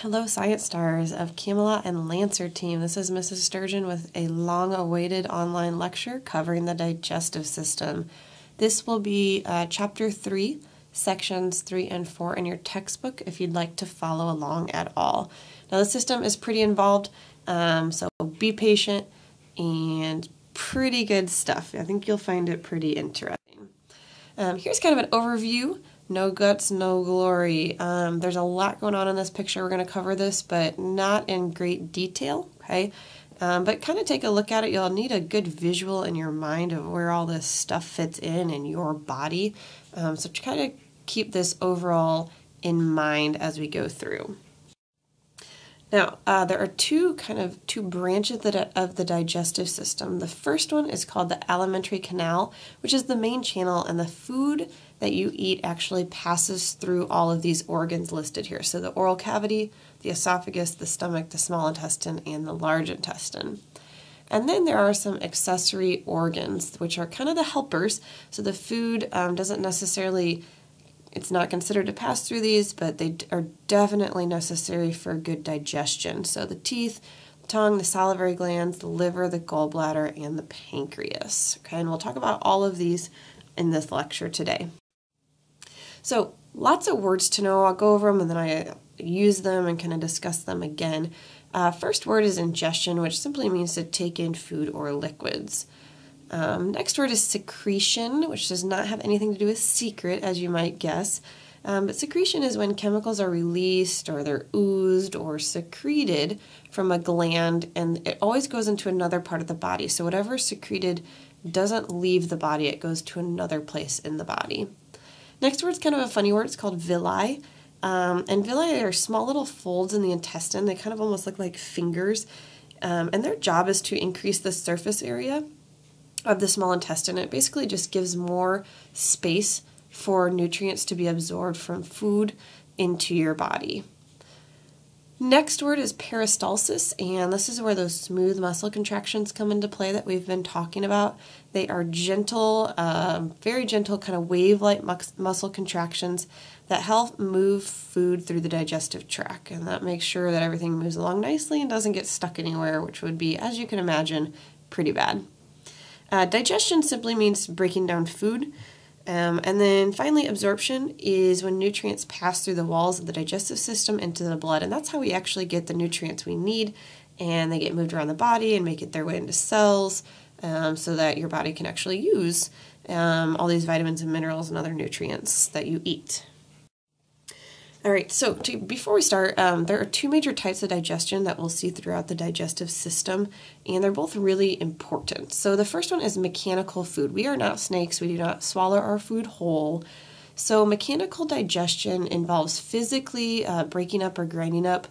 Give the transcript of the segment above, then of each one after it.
Hello, Science Stars of Camelot and Lancer team. This is Mrs. Sturgeon with a long-awaited online lecture covering the digestive system. This will be Chapter 3, Sections 3 and 4 in your textbook if you'd like to follow along at all. Now, the system is pretty involved, so be patient and pretty good stuff. I think you'll find it pretty interesting. Here's kind of an overview. No guts, no glory. There's a lot going on in this picture. We're going to cover this, but not in great detail, okay? But kind of take a look at it. You'll need a good visual in your mind of where all this stuff fits in your body. So try to keep this overall in mind as we go through. Now, there are two branches of the digestive system. The first one is called the alimentary canal, which is the main channel, and the food that you eat actually passes through all of these organs listed here. So the oral cavity, the esophagus, the stomach, the small intestine, and the large intestine. And then there are some accessory organs, which are kind of the helpers. So the food doesn't necessarily, it's not considered to pass through these, but they are definitely necessary for good digestion. So the teeth, the tongue, the salivary glands, the liver, the gallbladder, and the pancreas. Okay, and we'll talk about all of these in this lecture today. So lots of words to know. I'll go over them and then I use them and kind of discuss them again. First word is ingestion, which simply means to take in food or liquids. Next word is secretion, which does not have anything to do with secret, as you might guess. But secretion is when chemicals are released or they're oozed or secreted from a gland, and it always goes into another part of the body. So whatever is secreted doesn't leave the body, it goes to another place in the body. Next word is kind of a funny word. It's called villi. And villi are small little folds in the intestine. They kind of almost look like fingers. And their job is to increase the surface area of the small intestine. It basically just gives more space for nutrients to be absorbed from food into your body. Next word is peristalsis, and this is where those smooth muscle contractions come into play that we've been talking about. They are gentle, very gentle, kind of wave-like muscle contractions that help move food through the digestive tract, and that makes sure that everything moves along nicely and doesn't get stuck anywhere, which would be, as you can imagine, pretty bad. Digestion simply means breaking down food. And then finally, absorption is when nutrients pass through the walls of the digestive system into the blood, and that's how we actually get the nutrients we need, and they get moved around the body and make it their way into cells so that your body can actually use all these vitamins and minerals and other nutrients that you eat. All right, so before we start, there are two major types of digestion that we'll see throughout the digestive system, and they're both really important. So the first one is mechanical food. We are not snakes. We do not swallow our food whole. So mechanical digestion involves physically breaking up or grinding up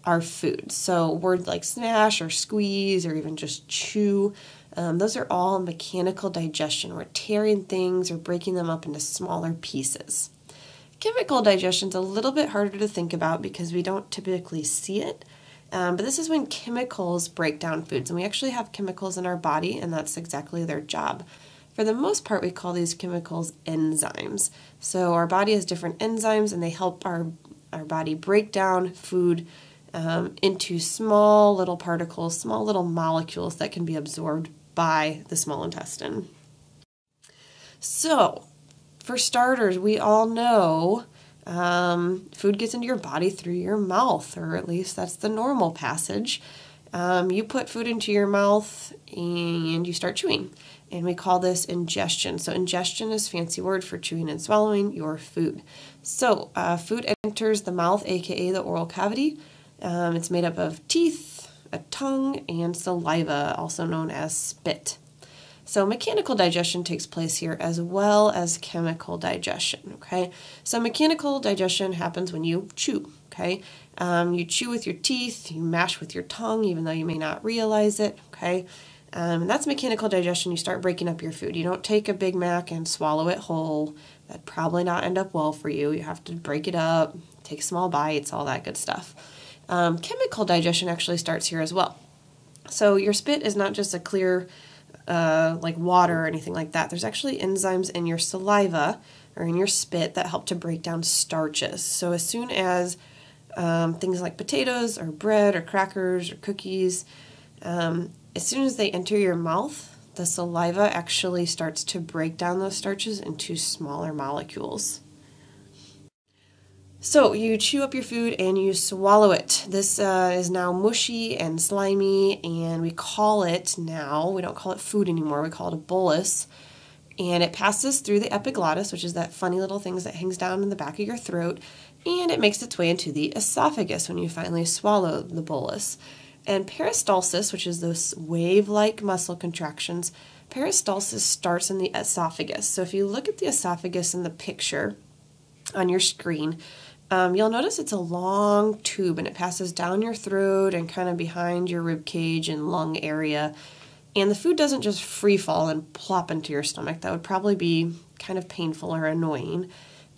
our food. So words like smash or squeeze or even just chew, those are all mechanical digestion. We're tearing things or breaking them up into smaller pieces. Chemical digestion is a little bit harder to think about because we don't typically see it, but this is when chemicals break down foods, and we actually have chemicals in our body, and that's exactly their job. For the most part, we call these chemicals enzymes. So our body has different enzymes, and they help our body break down food into small little particles, small little molecules that can be absorbed by the small intestine. So, for starters, we all know food gets into your body through your mouth, or at least that's the normal passage. You put food into your mouth and you start chewing, and we call this ingestion. So ingestion is a fancy word for chewing and swallowing your food. So food enters the mouth, aka the oral cavity. It's made up of teeth, a tongue, and saliva, also known as spit. So mechanical digestion takes place here as well as chemical digestion, okay? So mechanical digestion happens when you chew, okay? You chew with your teeth, you mash with your tongue, even though you may not realize it, okay? That's mechanical digestion. You start breaking up your food. You don't take a Big Mac and swallow it whole. That'd probably not end up well for you. You have to break it up, take small bites, all that good stuff. Chemical digestion actually starts here as well. So your spit is not just a clear like water or anything like that. There's actually enzymes in your saliva or in your spit that help to break down starches. So as soon as things like potatoes or bread or crackers or cookies. As soon as they enter your mouth, the saliva actually starts to break down those starches into smaller molecules. So you chew up your food and you swallow it. This is now mushy and slimy, and we call it now, we don't call it food anymore, we call it a bolus. And it passes through the epiglottis, which is that funny little thing that hangs down in the back of your throat, and it makes its way into the esophagus when you finally swallow the bolus. And peristalsis, which is those wave-like muscle contractions, peristalsis starts in the esophagus. So if you look at the esophagus in the picture on your screen, you'll notice it's a long tube, and it passes down your throat and kind of behind your rib cage and lung area. And the food doesn't just free fall and plop into your stomach. That would probably be kind of painful or annoying.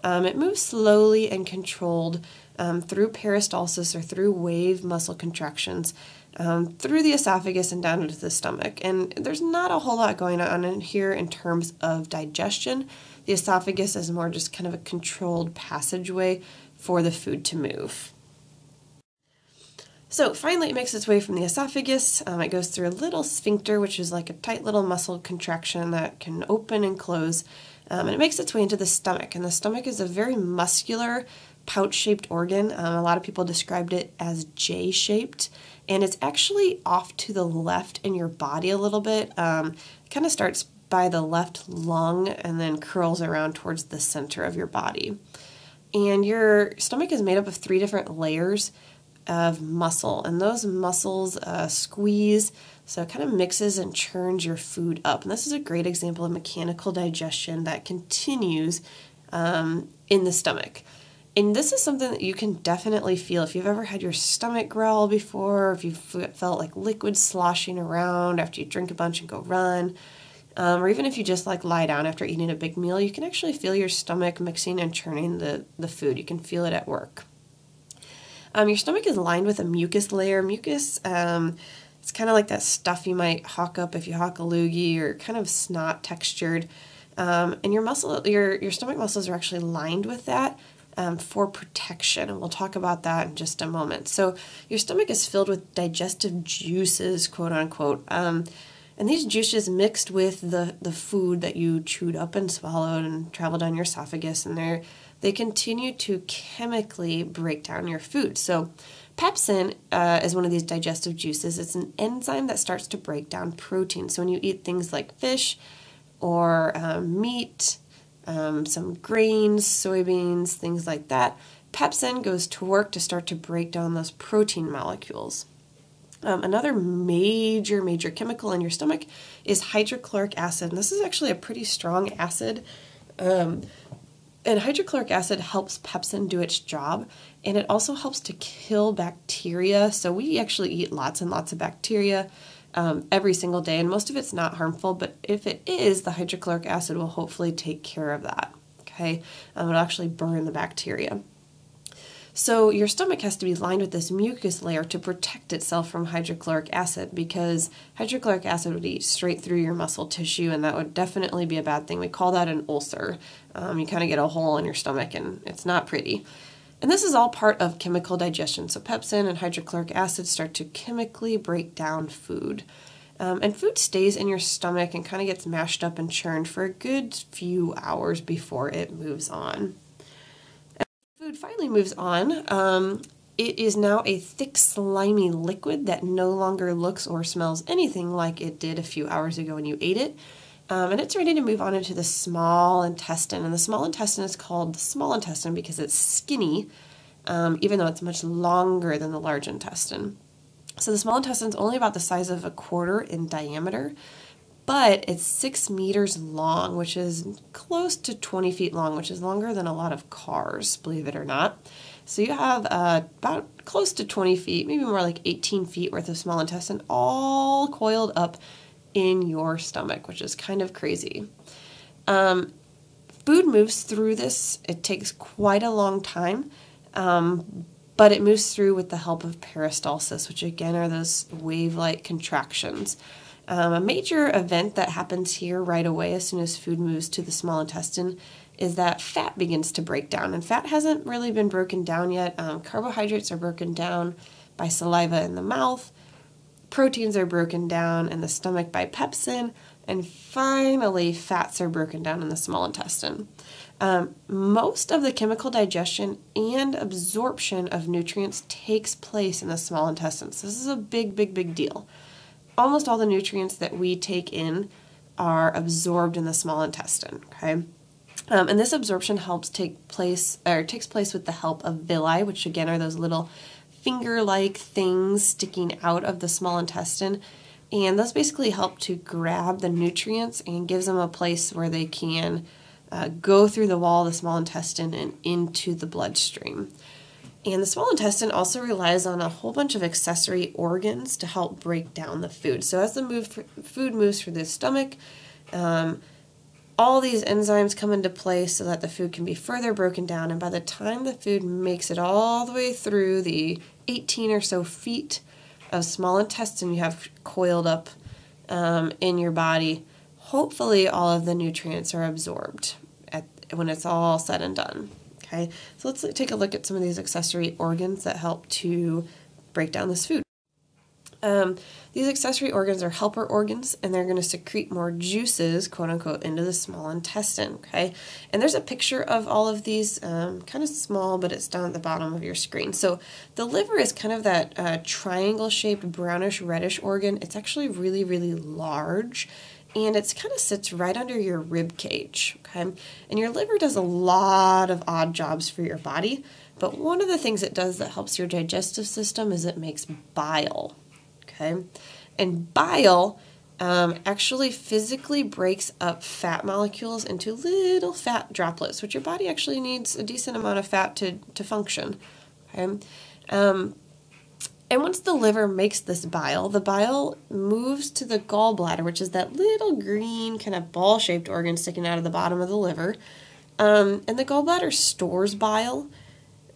It moves slowly and controlled through peristalsis or through wave muscle contractions through the esophagus and down into the stomach. And there's not a whole lot going on in here in terms of digestion. The esophagus is more just kind of a controlled passageway for the food to move. So finally it makes its way from the esophagus. It goes through a little sphincter, which is like a tight little muscle contraction that can open and close. And it makes its way into the stomach. And the stomach is a very muscular, pouch-shaped organ. A lot of people described it as J-shaped. And it's actually off to the left in your body a little bit. It kind of starts by the left lung and then curls around towards the center of your body. And your stomach is made up of 3 different layers of muscle, and those muscles squeeze, so it kind of mixes and churns your food up. And this is a great example of mechanical digestion that continues in the stomach. And this is something that you can definitely feel if you've ever had your stomach growl before, if you've felt like liquid sloshing around after you drink a bunch and go run, or even if you just like lie down after eating a big meal, you can actually feel your stomach mixing and churning the food. You can feel it at work. Your stomach is lined with a mucus layer. Mucus, it's kind of like that stuff you might hawk up if you hawk a loogie, or kind of snot textured. And your stomach muscles are actually lined with that for protection, and we'll talk about that in just a moment. So your stomach is filled with digestive juices, quote unquote. And these juices mixed with the food that you chewed up and swallowed and traveled down your esophagus, and they continue to chemically break down your food. So pepsin is one of these digestive juices. It's an enzyme that starts to break down protein. So when you eat things like fish or meat, some grains, soybeans, things like that, pepsin goes to work to start to break down those protein molecules. Another major chemical in your stomach is hydrochloric acid. And this is actually a pretty strong acid. And hydrochloric acid helps pepsin do its job, and it also helps to kill bacteria. So we actually eat lots and lots of bacteria every single day, and most of it's not harmful, but if it is, the hydrochloric acid will hopefully take care of that. Okay, it'll actually burn the bacteria. So your stomach has to be lined with this mucus layer to protect itself from hydrochloric acid, because hydrochloric acid would eat straight through your muscle tissue, and that would definitely be a bad thing. We call that an ulcer. You kind of get a hole in your stomach, and it's not pretty. And this is all part of chemical digestion. So pepsin and hydrochloric acid start to chemically break down food. And food stays in your stomach and kind of gets mashed up and churned for a good few hours before it moves on. Food finally moves on. It is now a thick, slimy liquid that no longer looks or smells anything like it did a few hours ago when you ate it. And it's ready to move on into the small intestine. And the small intestine is called the small intestine because it's skinny, even though it's much longer than the large intestine. So the small intestine is only about the size of a quarter in diameter, but it's 6 meters long, which is close to 20 feet long, which is longer than a lot of cars, believe it or not. So you have about close to 20 feet, maybe more like 18 feet worth of small intestine, all coiled up in your stomach, which is kind of crazy. Food moves through this. It takes quite a long time, but it moves through with the help of peristalsis, which again are those wave-like contractions. A major event that happens here right away as soon as food moves to the small intestine is that fat begins to break down. And fat hasn't really been broken down yet. Carbohydrates are broken down by saliva in the mouth. Proteins are broken down in the stomach by pepsin. And finally, fats are broken down in the small intestine. Most of the chemical digestion and absorption of nutrients takes place in the small intestine. So this is a big, big, big deal. Almost all the nutrients that we take in are absorbed in the small intestine, okay? And this absorption takes place with the help of villi, which again are those little finger-like things sticking out of the small intestine. And those basically help to grab the nutrients and gives them a place where they can go through the wall of the small intestine and into the bloodstream. And the small intestine also relies on a whole bunch of accessory organs to help break down the food. So as the food moves through the stomach, all these enzymes come into place so that the food can be further broken down. And by the time the food makes it all the way through the 18 or so feet of small intestine you have coiled up in your body, hopefully all of the nutrients are absorbed when it's all said and done. Okay, so let's take a look at some of these accessory organs that help to break down this food. These accessory organs are helper organs, and they're going to secrete more juices, quote unquote, into the small intestine. Okay, and there's a picture of all of these, kind of small, but it's down at the bottom of your screen. So the liver is kind of that triangle-shaped brownish reddish organ. It's actually really, really large. And it kind of sits right under your rib cage, okay? And your liver does a lot of odd jobs for your body, but one of the things it does that helps your digestive system is it makes bile, okay? And bile actually physically breaks up fat molecules into little fat droplets, which your body actually needs a decent amount of fat to function, okay? And once the liver makes this bile, the bile moves to the gallbladder, which is that little green kind of ball-shaped organ sticking out of the bottom of the liver. And the gallbladder stores bile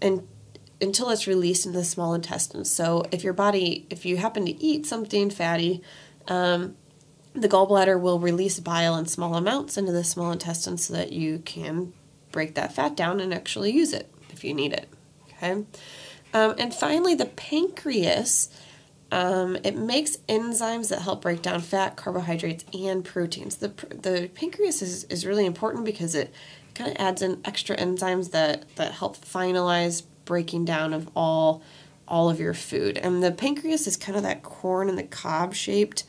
until it's released into the small intestine. So if you happen to eat something fatty, the gallbladder will release bile in small amounts into the small intestine so that you can break that fat down and actually use it if you need it, okay? And finally, the pancreas, it makes enzymes that help break down fat, carbohydrates, and proteins. The pancreas is really important because it kind of adds in extra enzymes that help finalize breaking down of all of your food. And the pancreas is kind of that corn in the cob shaped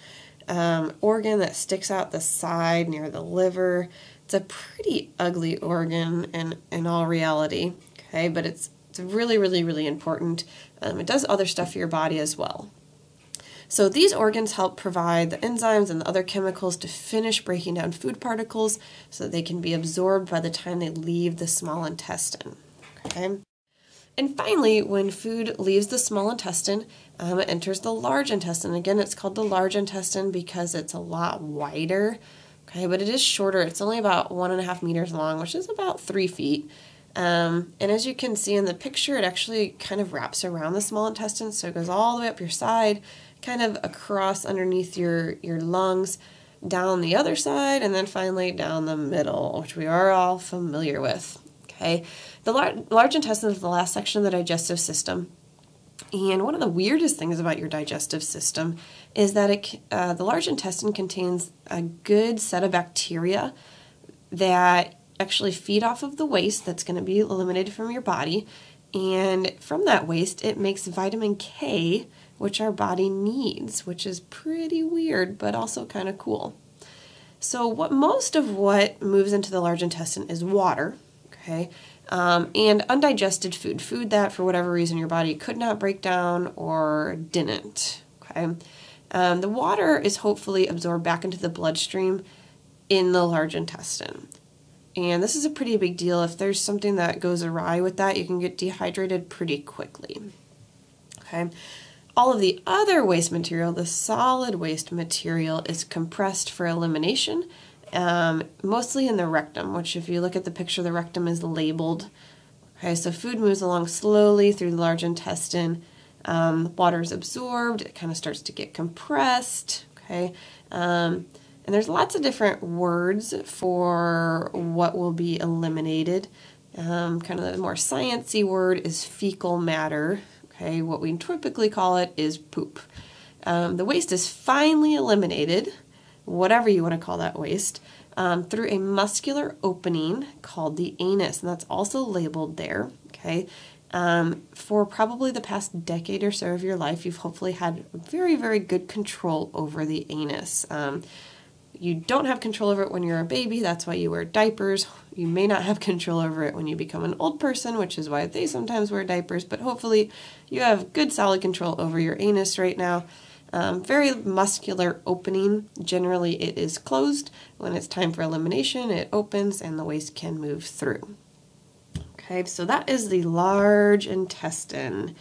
organ that sticks out the side near the liver. It's a pretty ugly organ in all reality, okay, but it's really, really, really important. It does other stuff for your body as well. So these organs help provide the enzymes and the other chemicals to finish breaking down food particles so that they can be absorbed by the time they leave the small intestine. Okay? And finally, when food leaves the small intestine, it enters the large intestine. Again, it's called the large intestine because it's a lot wider, okay, but it is shorter. It's only about 1.5 meters long, which is about 3 feet. And as you can see in the picture, it actually kind of wraps around the small intestine, so it goes all the way up your side, kind of across underneath your lungs, down the other side, and then finally down the middle, which we are all familiar with. Okay, the large intestine is the last section of the digestive system. And one of the weirdest things about your digestive system is that the large intestine contains a good set of bacteria that actually feed off of the waste that's going to be eliminated from your body, and from that waste it makes vitamin K, which our body needs, which is pretty weird but also kind of cool. So most of what moves into the large intestine is water, okay, and undigested food that for whatever reason your body could not break down or didn't, okay. The water is hopefully absorbed back into the bloodstream in the large intestine. And this is a pretty big deal. If there's something that goes awry with that, you can get dehydrated pretty quickly. Okay. All of the other waste material, the solid waste material, is compressed for elimination, mostly in the rectum, which if you look at the picture, the rectum is labeled. Okay, so food moves along slowly through the large intestine. Water is absorbed. It kind of starts to get compressed. Okay. And there's lots of different words for what will be eliminated. Kind of the more sciencey word is fecal matter. Okay, what we typically call it is poop. The waste is finally eliminated, whatever you want to call that waste, through a muscular opening called the anus, and that's also labeled there. Okay, for probably the past decade or so of your life, you've hopefully had very, very good control over the anus. You don't have control over it when you're a baby, that's why you wear diapers. You may not have control over it when you become an old person, which is why they sometimes wear diapers, but hopefully you have good solid control over your anus right now. Very muscular opening. Generally it is closed. When it's time for elimination, it opens and the waste can move through. Okay, so that is the large intestine.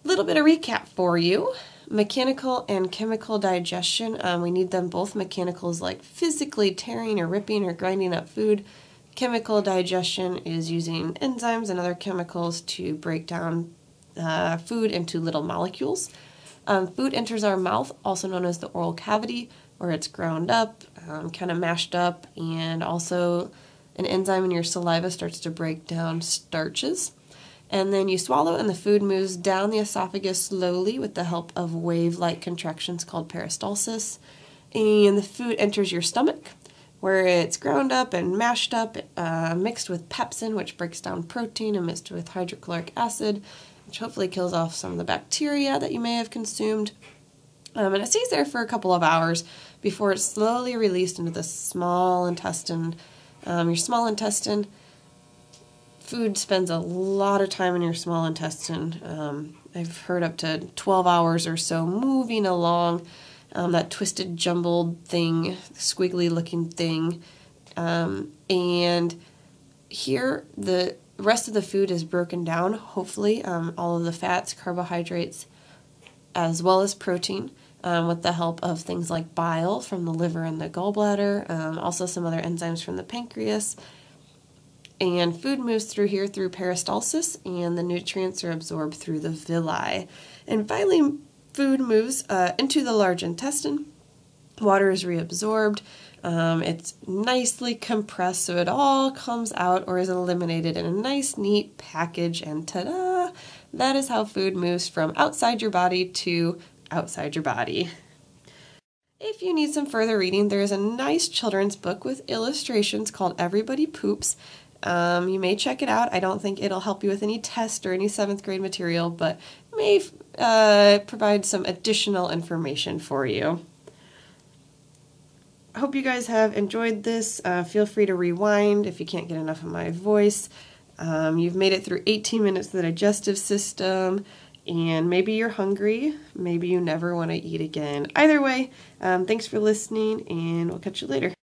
Little bit of recap for you. Mechanical and chemical digestion, we need them both. Mechanical is like physically tearing or ripping or grinding up food. Chemical digestion is using enzymes and other chemicals to break down food into little molecules. Food enters our mouth, also known as the oral cavity, where it's ground up, kind of mashed up, and also an enzyme in your saliva starts to break down starches. And then you swallow and the food moves down the esophagus slowly with the help of wave-like contractions called peristalsis. And the food enters your stomach where it's ground up and mashed up, mixed with pepsin, which breaks down protein, and mixed with hydrochloric acid, which hopefully kills off some of the bacteria that you may have consumed. And it stays there for a couple of hours before it's slowly released into the small intestine. Your small intestine, food spends a lot of time in your small intestine. I've heard up to 12 hours or so moving along that twisted, jumbled thing, squiggly looking thing. And here the rest of the food is broken down, hopefully, all of the fats, carbohydrates, as well as protein, with the help of things like bile from the liver and the gallbladder, also some other enzymes from the pancreas. And food moves through here through peristalsis, and the nutrients are absorbed through the villi. And finally, food moves into the large intestine. Water is reabsorbed. It's nicely compressed, so it all comes out or is eliminated in a nice, neat package, and ta-da! That is how food moves from outside your body to outside your body. If you need some further reading, there is a nice children's book with illustrations called Everybody Poops. You may check it out. I don't think it'll help you with any test or any 7th grade material, but may provide some additional information for you. I hope you guys have enjoyed this. Feel free to rewind if you can't get enough of my voice. You've made it through 18 minutes of the digestive system, and maybe you're hungry, maybe you never want to eat again. Either way, thanks for listening, and we'll catch you later.